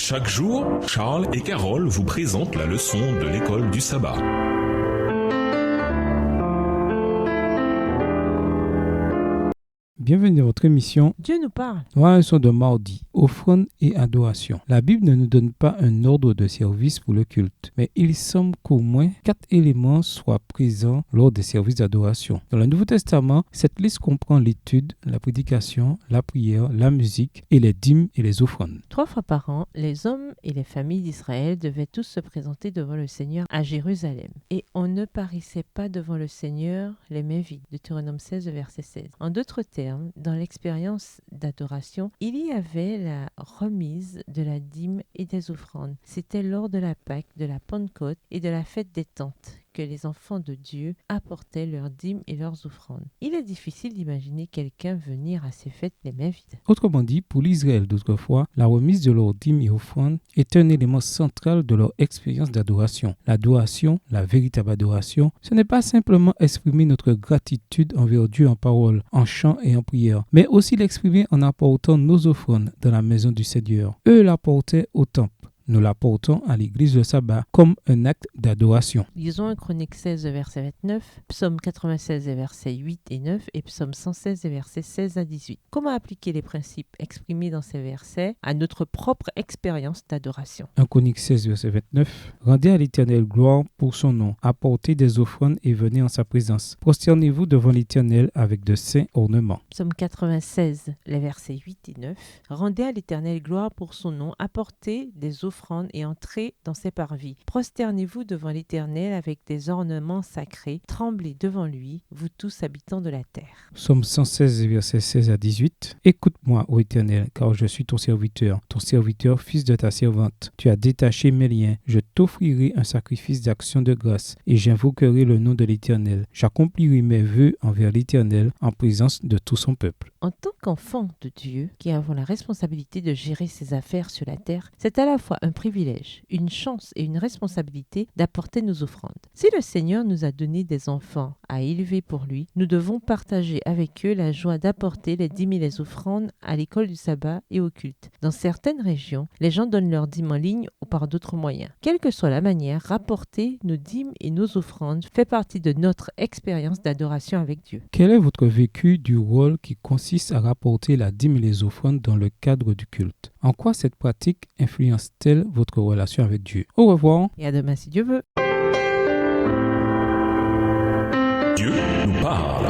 Chaque jour, Charles et Carole vous présentent la leçon de l'école du sabbat. Bienvenue dans votre émission Dieu nous parle. Voilà, leçon de mardi, offrande et adoration. La Bible ne nous donne pas un ordre de service pour le culte, mais il semble qu'au moins 4 éléments soient présents lors des services d'adoration. Dans le Nouveau Testament, cette liste comprend l'étude, la prédication, la prière, la musique et les dîmes et les offrandes. 3 fois par an, les hommes et les familles d'Israël devaient tous se présenter devant le Seigneur à Jérusalem. Et on ne paraissait pas devant le Seigneur les mains vides. Deutéronome 16, verset 16. En d'autres termes, dans l'expérience d'adoration, il y avait la remise de la dîme et des offrandes. C'était lors de la Pâque, de la Pentecôte et de la fête des tentes que les enfants de Dieu apportaient leurs dîmes et leurs offrandes. Il est difficile d'imaginer quelqu'un venir à ces fêtes les mains vides. Autrement dit, pour l'Israël d'autrefois, la remise de leurs dîmes et offrandes est un élément central de leur expérience d'adoration. L'adoration, la véritable adoration, ce n'est pas simplement exprimer notre gratitude envers Dieu en parole, en chant et en prière, mais aussi l'exprimer en apportant nos offrandes dans la maison du Seigneur. Eux l'apportaient au temple. Nous l'apportons à l'église le sabbat comme un acte d'adoration. Lisons 1 Chronique 16, verset 29, Psaume 96, versets 8 et 9 et Psaume 116, versets 16 à 18. Comment appliquer les principes exprimés dans ces versets à notre propre expérience d'adoration? 1 Chronique 16, verset 29. Rendez à l'Éternel gloire pour son nom, apportez des offrandes et venez en sa présence. Prosternez-vous devant l'Éternel avec de saints ornements. Psaume 96, les versets 8 et 9. Rendez à l'Éternel gloire pour son nom, apportez des offrandes et entrez dans ses parvis. Prosternez-vous devant l'Éternel avec des ornements sacrés. Tremblez devant lui, vous tous habitants de la terre. Psaume 116, versets 16 à 18. Écoute-moi, ô Éternel, car je suis ton serviteur, fils de ta servante. Tu as détaché mes liens. Je t'offrirai un sacrifice d'action de grâce et j'invoquerai le nom de l'Éternel. J'accomplirai mes vœux envers l'Éternel en présence de tout son peuple. En tant qu'enfants de Dieu, qui avons la responsabilité de gérer ses affaires sur la terre, c'est à la fois un privilège, une chance et une responsabilité d'apporter nos offrandes. Si le Seigneur nous a donné des enfants à élever pour lui, nous devons partager avec eux la joie d'apporter les dîmes et les offrandes à l'école du sabbat et au culte. Dans certaines régions, les gens donnent leurs dîmes en ligne ou par d'autres moyens. Quelle que soit la manière, rapporter nos dîmes et nos offrandes fait partie de notre expérience d'adoration avec Dieu. Quel est votre vécu du rôle qui consiste à rapporter la dîme et les offrandes dans le cadre du culte? En quoi cette pratique influence-t-elle votre relation avec Dieu? Au revoir. Et à demain si Dieu veut. Dieu nous parle.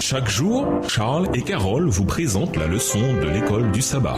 Chaque jour, Charles et Carole vous présentent la leçon de l'école du sabbat.